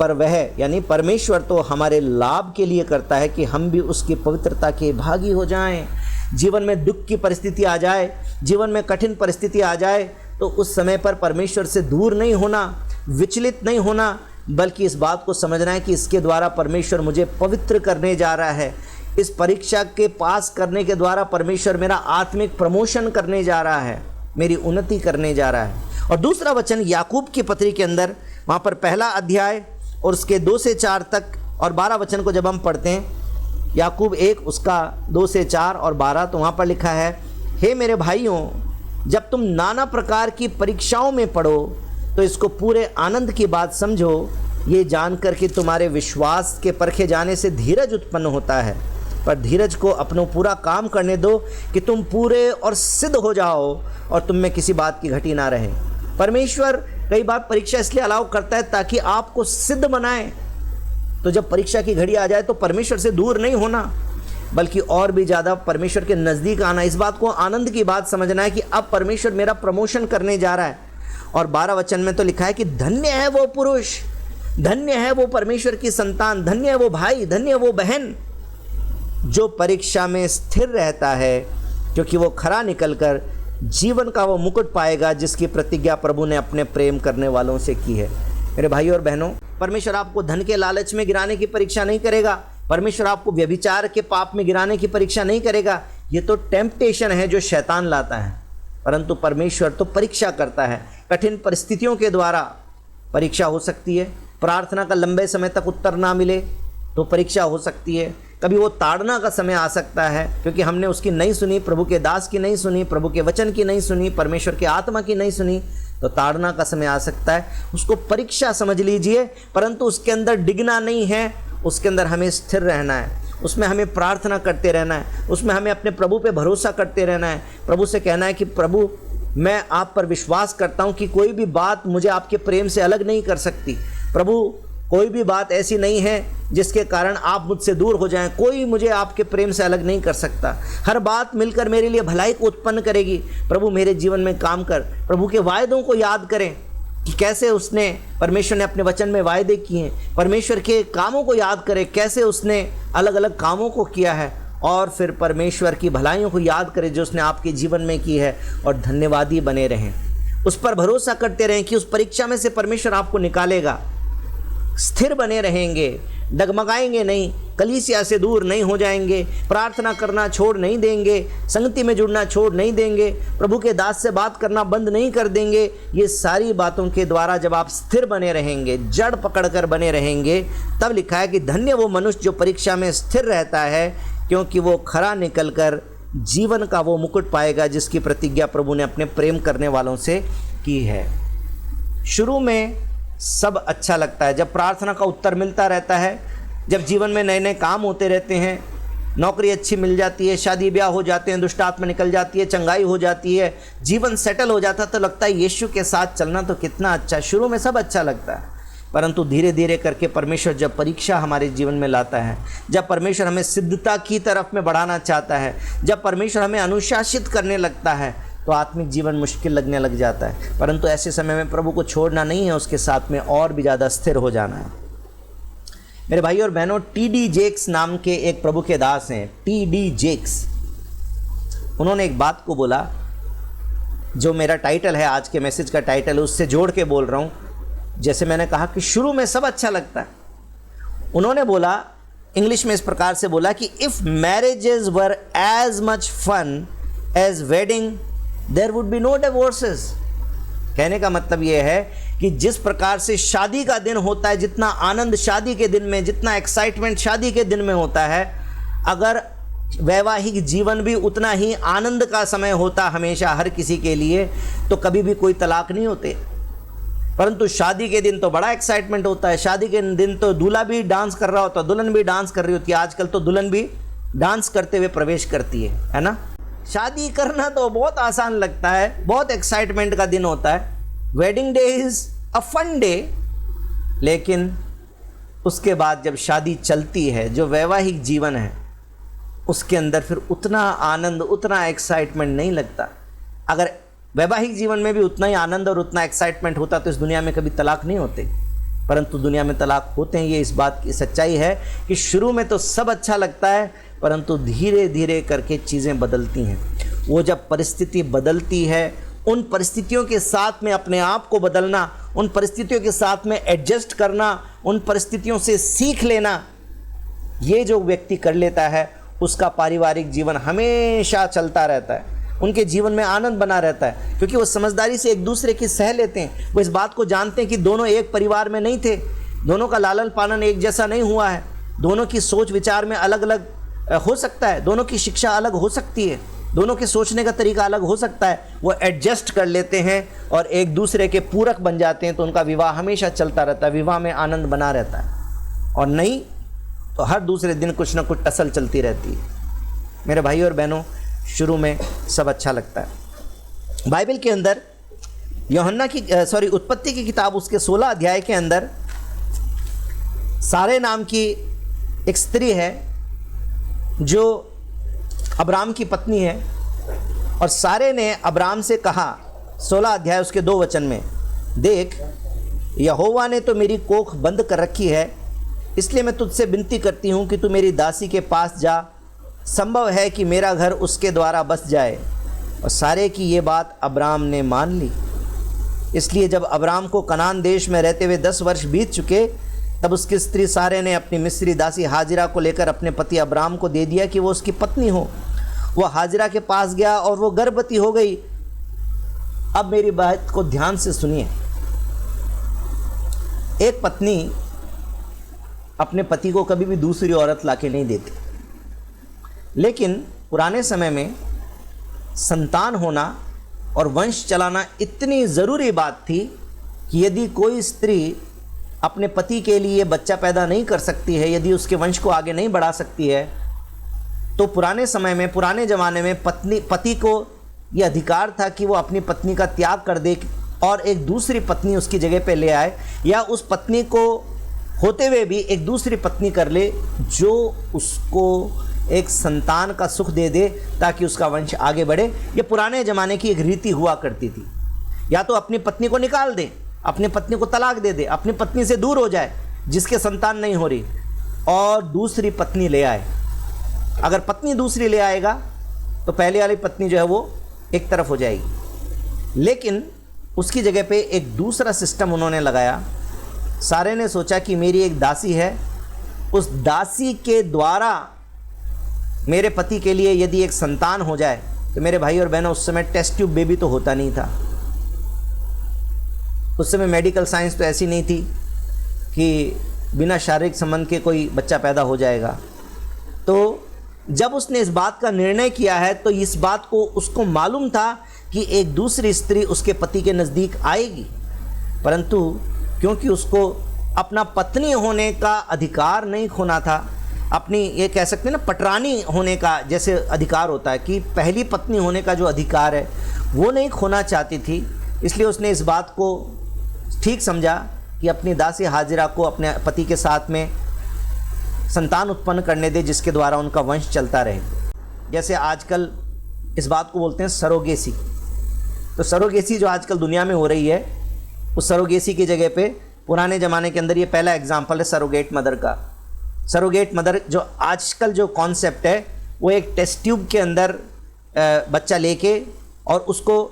पर वह यानी परमेश्वर तो हमारे लाभ के लिए करता है कि हम भी उसकी पवित्रता के भागी हो जाएं। जीवन में दुख की परिस्थिति आ जाए, जीवन में कठिन परिस्थिति आ जाए, तो उस समय पर परमेश्वर से दूर नहीं होना, विचलित नहीं होना, बल्कि इस बात को समझना है कि इसके द्वारा परमेश्वर मुझे पवित्र करने जा रहा है। इस परीक्षा के पास करने के द्वारा परमेश्वर मेरा आत्मिक प्रमोशन करने जा रहा है, मेरी उन्नति करने जा रहा है। और दूसरा वचन याकूब की पत्री के अंदर, वहाँ पर पहला अध्याय और उसके 2 से 4 तक और 12 वचन को जब हम पढ़ते हैं, याकूब 1 उसका 2 से 4 और 12, तो वहाँ पर लिखा है, हे मेरे भाइयों, जब तुम नाना प्रकार की परीक्षाओं में पड़ो तो इसको पूरे आनंद की बात समझो, ये जानकर कि तुम्हारे विश्वास के परखे जाने से धीरज उत्पन्न होता है। पर धीरज को अपना पूरा काम करने दो कि तुम पूरे और सिद्ध हो जाओ और तुम में किसी बात की घटी ना रहे। परमेश्वर कई बार परीक्षा इसलिए अलाउ करता है ताकि आपको सिद्ध बनाए। तो जब परीक्षा की घड़ी आ जाए तो परमेश्वर से दूर नहीं होना, बल्कि और भी ज़्यादा परमेश्वर के नज़दीक आना। इस बात को आनंद की बात समझना है कि अब परमेश्वर मेरा प्रमोशन करने जा रहा है। और 12 वचन में तो लिखा है कि धन्य है वो पुरुष, धन्य है वो परमेश्वर की संतान, धन्य है वो भाई, धन्य है वो बहन जो परीक्षा में स्थिर रहता है, क्योंकि वो खरा निकलकर जीवन का वो मुकुट पाएगा जिसकी प्रतिज्ञा प्रभु ने अपने प्रेम करने वालों से की है। मेरे भाइयों और बहनों, परमेश्वर आपको धन के लालच में गिराने की परीक्षा नहीं करेगा। परमेश्वर आपको व्यभिचार के पाप में गिराने की परीक्षा नहीं करेगा। ये तो टेम्पटेशन है जो शैतान लाता है, परंतु परमेश्वर तो परीक्षा करता है। कठिन परिस्थितियों के द्वारा परीक्षा हो सकती है। प्रार्थना का लंबे समय तक उत्तर ना मिले तो परीक्षा हो सकती है। कभी वो ताड़ना का समय आ सकता है क्योंकि हमने उसकी नहीं सुनी, प्रभु के दास की नहीं सुनी, प्रभु के वचन की नहीं सुनी, परमेश्वर के आत्मा की नहीं सुनी, तो ताड़ना का समय आ सकता है। उसको परीक्षा समझ लीजिए, परंतु उसके अंदर डिगना नहीं है, उसके अंदर हमें स्थिर रहना है, उसमें हमें प्रार्थना करते रहना है, उसमें हमें अपने प्रभु पे भरोसा करते रहना है। प्रभु से कहना है कि प्रभु, मैं आप पर विश्वास करता हूँ कि कोई भी बात मुझे आपके प्रेम से अलग नहीं कर सकती। प्रभु, कोई भी बात ऐसी नहीं है जिसके कारण आप मुझसे दूर हो जाएं। कोई मुझे आपके प्रेम से अलग नहीं कर सकता। हर बात मिलकर मेरे लिए भलाई को उत्पन्न करेगी। प्रभु, मेरे जीवन में काम कर। प्रभु के वायदों को याद करें कि कैसे उसने, परमेश्वर ने अपने वचन में वायदे किए हैं। परमेश्वर के कामों को याद करें, कैसे उसने अलग अलग कामों को किया है, और फिर परमेश्वर की भलाइयों को याद करें जो उसने आपके जीवन में की है, और धन्यवादी बने रहें। उस पर भरोसा करते रहें कि उस परीक्षा में से परमेश्वर आपको निकालेगा। स्थिर बने रहेंगे, डगमगाएंगे नहीं, कलीसिया से दूर नहीं हो जाएंगे, प्रार्थना करना छोड़ नहीं देंगे, संगति में जुड़ना छोड़ नहीं देंगे, प्रभु के दास से बात करना बंद नहीं कर देंगे। ये सारी बातों के द्वारा जब आप स्थिर बने रहेंगे, जड़ पकड़कर बने रहेंगे, तब लिखा है कि धन्य वो मनुष्य जो परीक्षा में स्थिर रहता है, क्योंकि वो खरा निकलकर जीवन का वो मुकुट पाएगा जिसकी प्रतिज्ञा प्रभु ने अपने प्रेम करने वालों से की है। शुरू में सब अच्छा लगता है, जब प्रार्थना का उत्तर मिलता रहता है, जब जीवन में नए नए काम होते रहते हैं, नौकरी अच्छी मिल जाती है, शादी ब्याह हो जाते हैं, दुष्ट आत्मा निकल जाती है, चंगाई हो जाती है, जीवन सेटल हो जाता है, तो लगता है यीशु के साथ चलना तो कितना अच्छा। शुरू में सब अच्छा लगता है, परंतु धीरे धीरे करके परमेश्वर जब परीक्षा हमारे जीवन में लाता है, जब परमेश्वर हमें सिद्धता की तरफ में बढ़ाना चाहता है, जब परमेश्वर हमें अनुशासित करने लगता है, तो आत्मिक जीवन मुश्किल लगने लग जाता है। परंतु ऐसे समय में प्रभु को छोड़ना नहीं है, उसके साथ में और भी ज़्यादा स्थिर हो जाना है। मेरे भाई और बहनों, टी.डी. जेक्स नाम के एक प्रभु के दास हैं, टी.डी. जेक्स। उन्होंने एक बात को बोला, जो मेरा टाइटल है, आज के मैसेज का टाइटल है, उससे जोड़ के बोल रहा हूँ। जैसे मैंने कहा कि शुरू में सब अच्छा लगता है, उन्होंने बोला, इंग्लिश में इस प्रकार से बोला कि if marriages were as much fun as wedding there would be no divorces. कहने का मतलब ये है कि जिस प्रकार से शादी का दिन होता है, जितना आनंद शादी के दिन में, जितना एक्साइटमेंट शादी के दिन में होता है, अगर वैवाहिक जीवन भी उतना ही आनंद का समय होता हमेशा हर किसी के लिए, तो कभी भी कोई तलाक नहीं होते। परंतु शादी के दिन तो बड़ा एक्साइटमेंट होता है। शादी के दिन तो दूल्हा भी डांस कर रहा होता है, दुल्हन भी डांस कर रही होती है। आजकल तो दुल्हन भी डांस करते हुए प्रवेश करती है ना। शादी करना तो बहुत आसान लगता है, बहुत एक्साइटमेंट का दिन होता है। Wedding day is a fun day, लेकिन उसके बाद जब शादी चलती है, जो वैवाहिक जीवन है, उसके अंदर फिर उतना आनंद, उतना एक्साइटमेंट नहीं लगता। अगर वैवाहिक जीवन में भी उतना ही आनंद और उतना एक्साइटमेंट होता तो इस दुनिया में कभी तलाक नहीं होते। परंतु दुनिया में तलाक होते हैं। ये इस बात की सच्चाई है कि शुरू में तो सब अच्छा लगता है, परंतु धीरे धीरे करके चीज़ें बदलती हैं। वो जब परिस्थिति बदलती है, उन परिस्थितियों के साथ में अपने आप को बदलना, उन परिस्थितियों के साथ में एडजस्ट करना, उन परिस्थितियों से सीख लेना, ये जो व्यक्ति कर लेता है उसका पारिवारिक जीवन हमेशा चलता रहता है, उनके जीवन में आनंद बना रहता है, क्योंकि वो समझदारी से एक दूसरे की सह लेते हैं। वो इस बात को जानते हैं कि दोनों एक परिवार में नहीं थे, दोनों का लालन पालन एक जैसा नहीं हुआ है, दोनों की सोच विचार में अलग अलग हो सकता है, दोनों की शिक्षा अलग हो सकती है, दोनों के सोचने का तरीका अलग हो सकता है। वो एडजस्ट कर लेते हैं और एक दूसरे के पूरक बन जाते हैं, तो उनका विवाह हमेशा चलता रहता है, विवाह में आनंद बना रहता है। और नहीं तो हर दूसरे दिन कुछ ना कुछ टसल चलती रहती है। मेरे भाई और बहनों, शुरू में सब अच्छा लगता है। बाइबल के अंदर उत्पत्ति की किताब उसके 16 अध्याय के अंदर सारे नाम की एक स्त्री है जो अब्राम की पत्नी है, और सारे ने अब्राम से कहा, 16 अध्याय उसके 2 वचन में, देख यहोवा ने तो मेरी कोख बंद कर रखी है, इसलिए मैं तुझसे विनती करती हूँ कि तू मेरी दासी के पास जा, संभव है कि मेरा घर उसके द्वारा बस जाए। और सारे की ये बात अब्राम ने मान ली। इसलिए जब अब्राम को कनान देश में रहते हुए 10 वर्ष बीत चुके, तब उसकी स्त्री सारे ने अपनी मिस्री दासी हाजिरा को लेकर अपने पति अब्राम को दे दिया कि वो उसकी पत्नी हो। वह हाजिरा के पास गया और वो गर्भवती हो गई। अब मेरी बात को ध्यान से सुनिए। एक पत्नी अपने पति को कभी भी दूसरी औरत लाके नहीं देती, लेकिन पुराने समय में संतान होना और वंश चलाना इतनी ज़रूरी बात थी कि यदि कोई स्त्री अपने पति के लिए बच्चा पैदा नहीं कर सकती है, यदि उसके वंश को आगे नहीं बढ़ा सकती है, तो पुराने समय में, पुराने ज़माने में पति को यह अधिकार था कि वो अपनी पत्नी का त्याग कर दे और एक दूसरी पत्नी उसकी जगह पे ले आए, या उस पत्नी को होते हुए भी एक दूसरी पत्नी कर ले जो उसको एक संतान का सुख दे दे ताकि उसका वंश आगे बढ़े। ये पुराने ज़माने की एक रीति हुआ करती थी। या तो अपनी पत्नी को निकाल दे, अपनी पत्नी को तलाक दे दे, अपनी पत्नी से दूर हो जाए जिसके संतान नहीं हो रही, और दूसरी पत्नी ले आए। अगर पत्नी दूसरी ले आएगा तो पहले वाली पत्नी जो है वो एक तरफ हो जाएगी, लेकिन उसकी जगह पे एक दूसरा सिस्टम उन्होंने लगाया। सारे ने सोचा कि मेरी एक दासी है, उस दासी के द्वारा मेरे पति के लिए यदि एक संतान हो जाए तो मेरे भाई और बहनों, उस समय टेस्ट ट्यूब बेबी तो होता नहीं था, उस समय मेडिकल साइंस तो ऐसी नहीं थी कि बिना शारीरिक संबंध के कोई बच्चा पैदा हो जाएगा। तो जब उसने इस बात का निर्णय किया है तो इस बात को उसको मालूम था कि एक दूसरी स्त्री उसके पति के नज़दीक आएगी, परंतु क्योंकि उसको अपना पत्नी होने का अधिकार नहीं खोना था, अपनी ये कह सकते हैं ना पटरानी होने का जैसे अधिकार होता है कि पहली पत्नी होने का जो अधिकार है वो नहीं खोना चाहती थी, इसलिए उसने इस बात को ठीक समझा कि अपनी दासी हाजिरा को अपने पति के साथ में संतान उत्पन्न करने दे जिसके द्वारा उनका वंश चलता रहे। जैसे आजकल इस बात को बोलते हैं सरोगेसी। तो सरोगेसी जो आजकल दुनिया में हो रही है, उस सरोगेसी की जगह पे पुराने ज़माने के अंदर ये पहला एग्जाम्पल है सरोगेट मदर का। सरोगेट मदर जो आजकल जो कॉन्सेप्ट है वो एक टेस्ट ट्यूब के अंदर बच्चा लेके और उसको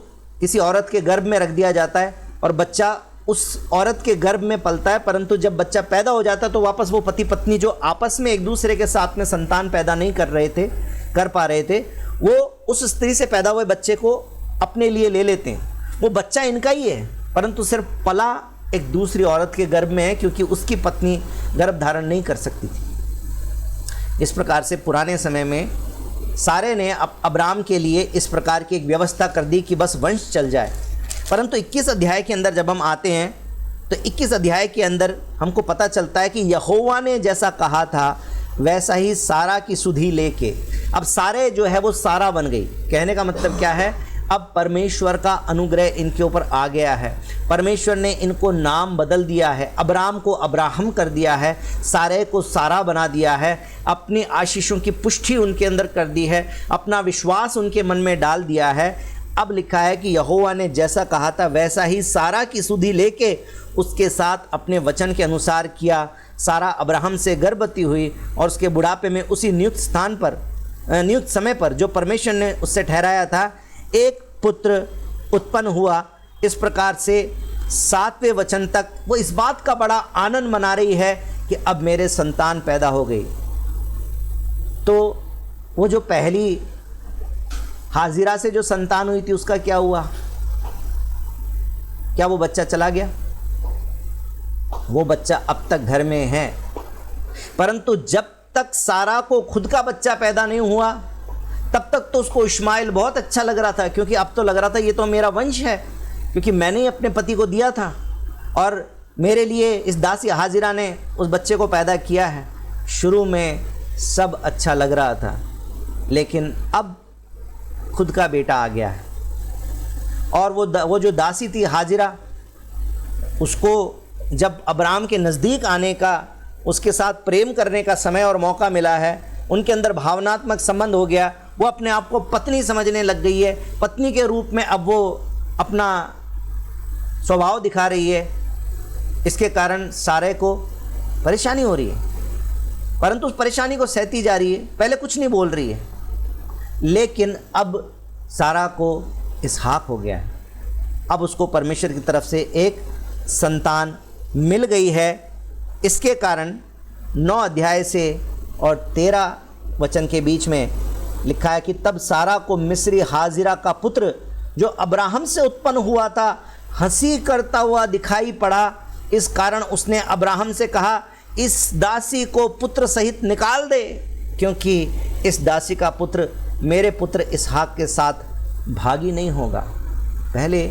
किसी औरत के गर्भ में रख दिया जाता है और बच्चा उस औरत के गर्भ में पलता है, परंतु जब बच्चा पैदा हो जाता है तो वापस वो पति पत्नी जो आपस में एक दूसरे के साथ में संतान पैदा नहीं कर पा रहे थे, वो उस स्त्री से पैदा हुए बच्चे को अपने लिए ले लेते हैं। वो बच्चा इनका ही है, परंतु सिर्फ पला एक दूसरी औरत के गर्भ में है क्योंकि उसकी पत्नी गर्भ धारण नहीं कर सकती थी। इस प्रकार से पुराने समय में सारे ने अब्राम के लिए इस प्रकार की एक व्यवस्था कर दी कि बस वंश चल जाए। परंतु 21 अध्याय के अंदर जब हम आते हैं तो 21 अध्याय के अंदर हमको पता चलता है कि यहोवा ने जैसा कहा था वैसा ही सारा की सुधि लेके अब सारे जो है वो सारा बन गई। कहने का मतलब क्या है, अब परमेश्वर का अनुग्रह इनके ऊपर आ गया है। परमेश्वर ने इनको नाम बदल दिया है, अब्राम को अब्राहम कर दिया है, सारे को सारा बना दिया है, अपनी आशीषों की पुष्टि उनके अंदर कर दी है, अपना विश्वास उनके मन में डाल दिया है। अब लिखा है कि यहोवा ने जैसा कहा था वैसा ही सारा की सुधि लेके उसके साथ अपने वचन के अनुसार किया। सारा अब्राहम से गर्भवती हुई और उसके बुढ़ापे में उसी नियुक्त समय पर जो परमेश्वर ने उससे ठहराया था एक पुत्र उत्पन्न हुआ। इस प्रकार से 7वें वचन तक वो इस बात का बड़ा आनंद मना रही है कि अब मेरे संतान पैदा हो गई। तो वो जो पहली हाजिरा से जो संतान हुई थी उसका क्या हुआ? क्या वो बच्चा चला गया? वो बच्चा अब तक घर में है, परंतु जब तक सारा को खुद का बच्चा पैदा नहीं हुआ तब तक तो उसको इस्माइल बहुत अच्छा लग रहा था, क्योंकि अब तो लग रहा था ये तो मेरा वंश है, क्योंकि मैंने ही अपने पति को दिया था और मेरे लिए इस दासी हाजिरा ने उस बच्चे को पैदा किया है। शुरू में सब अच्छा लग रहा था, लेकिन अब खुद का बेटा आ गया है। और वो जो दासी थी हाजिरा, उसको जब अब्राम के नज़दीक आने का, उसके साथ प्रेम करने का समय और मौका मिला है, उनके अंदर भावनात्मक संबंध हो गया, वो अपने आप को पत्नी समझने लग गई है। पत्नी के रूप में अब वो अपना स्वभाव दिखा रही है। इसके कारण सारे को परेशानी हो रही है, परंतु उस परेशानी को सहती जा रही है। पहले कुछ नहीं बोल रही है, लेकिन अब सारा को इसहाक हो गया है। अब उसको परमेश्वर की तरफ से एक संतान मिल गई है। इसके कारण 9 अध्याय से और 13 वचन के बीच में लिखा है कि तब सारा को मिस्री हाजिरा का पुत्र जो अब्राहम से उत्पन्न हुआ था हंसी करता हुआ दिखाई पड़ा। इस कारण उसने अब्राहम से कहा, इस दासी को पुत्र सहित निकाल दे, क्योंकि इस दासी का पुत्र मेरे पुत्र इसहाक के साथ भागी नहीं होगा। पहले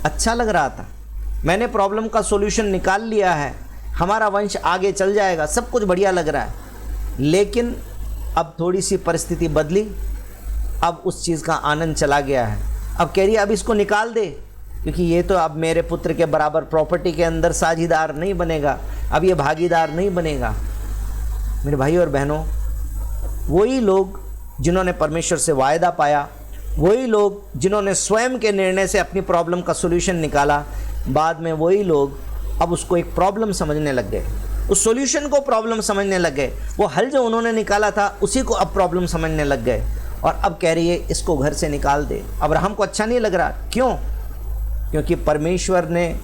अच्छा लग रहा था, मैंने प्रॉब्लम का सॉल्यूशन निकाल लिया है, हमारा वंश आगे चल जाएगा, सब कुछ बढ़िया लग रहा है, लेकिन अब थोड़ी सी परिस्थिति बदली, अब उस चीज़ का आनंद चला गया है। अब कह रही है अब इसको निकाल दे, क्योंकि ये तो अब मेरे पुत्र के बराबर प्रॉपर्टी के अंदर साझीदार नहीं बनेगा, अब ये भागीदार नहीं बनेगा। मेरे भाई और बहनों, वही लोग जिन्होंने परमेश्वर से वायदा पाया, वही लोग जिन्होंने स्वयं के निर्णय से अपनी प्रॉब्लम का सॉल्यूशन निकाला, बाद में वही लोग अब उसको एक प्रॉब्लम समझने लग गए, उस सॉल्यूशन को प्रॉब्लम समझने लग गए। वो हल जो उन्होंने निकाला था उसी को अब प्रॉब्लम समझने लग गए, और अब कह रही है इसको घर से निकाल दे। अब्राहम को अच्छा नहीं लग रहा। क्यों? क्योंकि परमेश्वर ने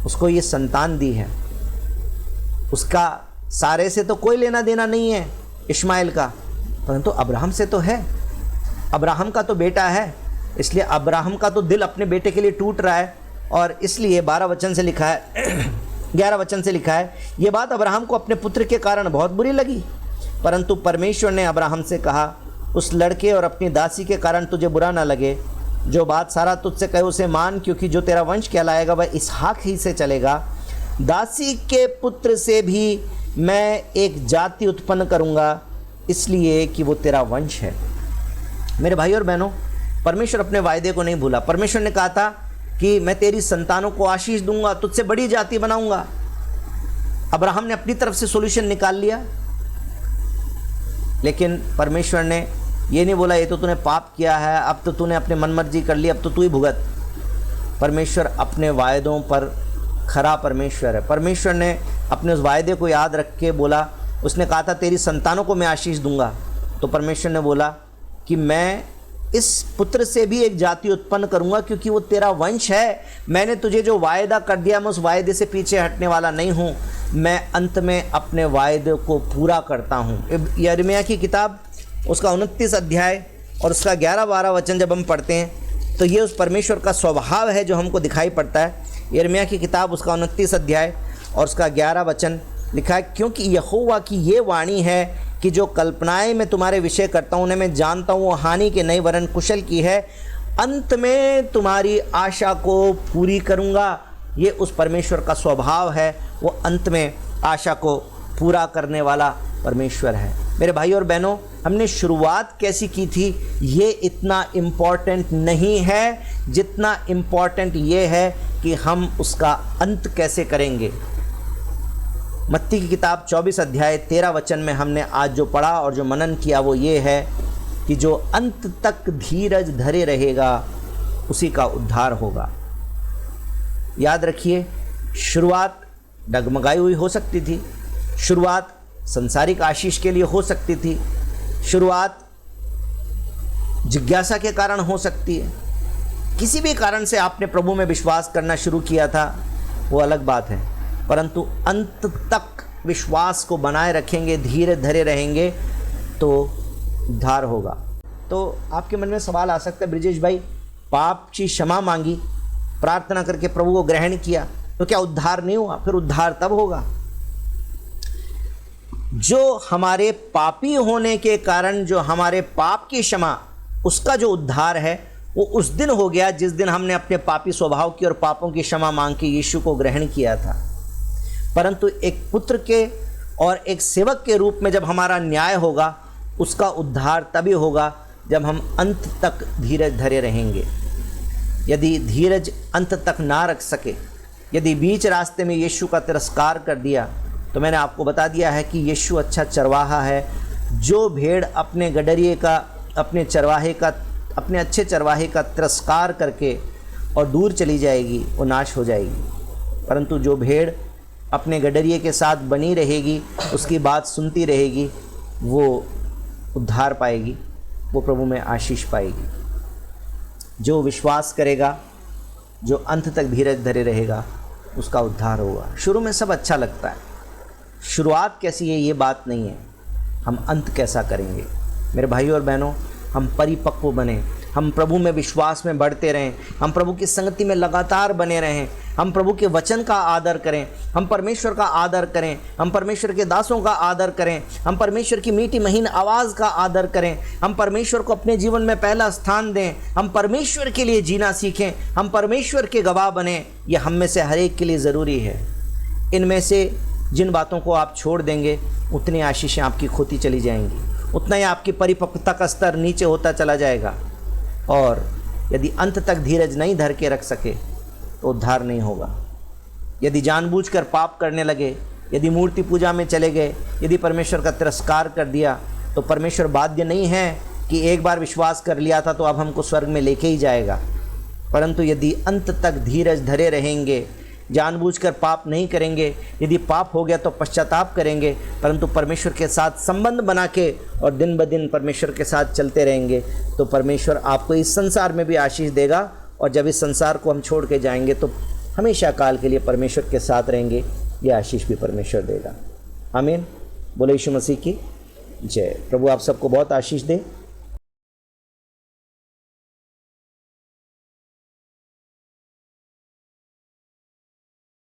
उसको ये संतान दी है, उसका सारे से तो कोई लेना देना नहीं है इस्माइल का, परंतु अब्राहम से तो है, अब्राहम का तो बेटा है, इसलिए अब्राहम का तो दिल अपने बेटे के लिए टूट रहा है। और इसलिए 12 वचन से लिखा है 11 वचन से लिखा है, ये बात अब्राहम को अपने पुत्र के कारण बहुत बुरी लगी, परंतु परमेश्वर ने अब्राहम से कहा, उस लड़के और अपनी दासी के कारण तुझे बुरा ना लगे, जो बात सारा तुझसे कहे उसे मान, क्योंकि जो तेरा वंश कहलाएगा वह इसहाक ही से चलेगा। दासी के पुत्र से भी मैं एक जाति उत्पन्न करूँगा, इसलिए कि वो तेरा वंश है। मेरे भाई और बहनों, परमेश्वर अपने वायदे को नहीं भूला। परमेश्वर ने कहा था कि मैं तेरी संतानों को आशीष दूंगा, तुझसे बड़ी जाति बनाऊंगा। अब्राहम ने अपनी तरफ से सॉल्यूशन निकाल लिया, लेकिन परमेश्वर ने ये नहीं बोला ये तो तूने पाप किया है, अब तो तूने अपने मनमर्जी कर ली, अब तो तू ही भुगत। परमेश्वर अपने वायदों पर खरा परमेश्वर है। परमेश्वर ने अपने उस वायदे को याद रख के बोला, उसने कहा था तेरी संतानों को मैं आशीष दूंगा, तो परमेश्वर ने बोला कि मैं इस पुत्र से भी एक जाति उत्पन्न करूंगा, क्योंकि वो तेरा वंश है। मैंने तुझे जो वायदा कर दिया, मैं उस वायदे से पीछे हटने वाला नहीं हूँ, मैं अंत में अपने वायदे को पूरा करता हूँ। यिर्मयाह की किताब उसका 29 अध्याय और उसका 11-12 वचन जब हम पढ़ते हैं तो ये उस परमेश्वर का स्वभाव है जो हमको दिखाई पड़ता है। यिर्मयाह की किताब उसका 29 अध्याय और उसका 11 वचन लिखा है, क्योंकि यहोवा की ये वाणी है कि जो कल्पनाएं मैं तुम्हारे विषय करता हूँ उन्हें मैं जानता हूँ, वो हानि के नहीं वरन कुशल की है, अंत में तुम्हारी आशा को पूरी करूँगा। ये उस परमेश्वर का स्वभाव है, वो अंत में आशा को पूरा करने वाला परमेश्वर है। मेरे भाई और बहनों, हमने शुरुआत कैसी की थी ये इतना इम्पॉर्टेंट नहीं है, जितना इम्पॉर्टेंट ये है कि हम उसका अंत कैसे करेंगे। मत्ती की किताब 24 अध्याय 13 वचन में हमने आज जो पढ़ा और जो मनन किया वो ये है कि जो अंत तक धीरज धरे रहेगा उसी का उद्धार होगा। याद रखिए, शुरुआत डगमगाई हुई हो सकती थी, शुरुआत संसारिक आशीष के लिए हो सकती थी, शुरुआत जिज्ञासा के कारण हो सकती है। किसी भी कारण से आपने प्रभु में विश्वास करना शुरू किया था, वो अलग बात है, परंतु अंत तक विश्वास को बनाए रखेंगे, धीरे धरे रहेंगे तो उद्धार होगा। तो आपके मन में सवाल आ सकता है, ब्रिजेश भाई पाप की क्षमा मांगी, प्रार्थना करके प्रभु को ग्रहण किया, तो क्या उद्धार नहीं हुआ? फिर उद्धार तब होगा। जो हमारे पापी होने के कारण जो हमारे पाप की क्षमा, उसका जो उद्धार है वो उस दिन हो गया जिस दिन हमने अपने पापी स्वभाव की और पापों की क्षमा मांग के यीशु को ग्रहण किया था। परंतु एक पुत्र के और एक सेवक के रूप में जब हमारा न्याय होगा, उसका उद्धार तभी होगा जब हम अंत तक धीरज धरे रहेंगे। यदि धीरज अंत तक ना रख सके, यदि बीच रास्ते में यीशु का तिरस्कार कर दिया, तो मैंने आपको बता दिया है कि यीशु अच्छा चरवाहा है। जो भेड़ अपने गडरिए का, अपने चरवाहे का, अपने अच्छे चरवाहे का तिरस्कार करके और दूर चली जाएगी, वो नाश हो जाएगी। परंतु जो भेड़ अपने गडरिए के साथ बनी रहेगी, उसकी बात सुनती रहेगी, वो उद्धार पाएगी, वो प्रभु में आशीष पाएगी। जो विश्वास करेगा, जो अंत तक धीरज धरे रहेगा, उसका उद्धार होगा। शुरू में सब अच्छा लगता है, शुरुआत कैसी है ये बात नहीं है, हम अंत कैसा करेंगे। मेरे भाइयों और बहनों, हम परिपक्व बने, हम प्रभु में विश्वास में बढ़ते रहें, हम प्रभु की संगति में लगातार बने रहें, हम प्रभु के वचन का आदर करें, हम परमेश्वर का आदर करें, हम परमेश्वर के दासों का आदर करें, हम परमेश्वर की मीठी महीन आवाज़ का आदर करें, हम परमेश्वर को अपने जीवन में पहला स्थान दें, हम परमेश्वर के लिए जीना सीखें, हम परमेश्वर के गवाह बने। ये हम में से हर एक के लिए ज़रूरी है। इनमें से जिन बातों को आप छोड़ देंगे, उतनी आशीषें आपकी खोती चली जाएंगी, उतना ही आपकी परिपक्वता का स्तर नीचे होता चला जाएगा। और यदि अंत तक धीरज नहीं धर के रख सके तो उद्धार नहीं होगा। यदि जानबूझकर पाप करने लगे, यदि मूर्ति पूजा में चले गए, यदि परमेश्वर का तिरस्कार कर दिया, तो परमेश्वर बाध्य नहीं है कि एक बार विश्वास कर लिया था तो अब हमको स्वर्ग में लेके ही जाएगा। परंतु यदि अंत तक धीरज धरे रहेंगे, जानबूझकर पाप नहीं करेंगे, यदि पाप हो गया तो पश्चाताप करेंगे, परंतु परमेश्वर के साथ संबंध बना के और दिन ब दिन परमेश्वर के साथ चलते रहेंगे, तो परमेश्वर आपको इस संसार में भी आशीष देगा। और जब इस संसार को हम छोड़ के जाएंगे तो हमेशा काल के लिए परमेश्वर के साथ रहेंगे, ये आशीष भी परमेश्वर देगा। आमीन। बोले यीशु मसीह की जय। प्रभु आप सबको बहुत आशीष दे।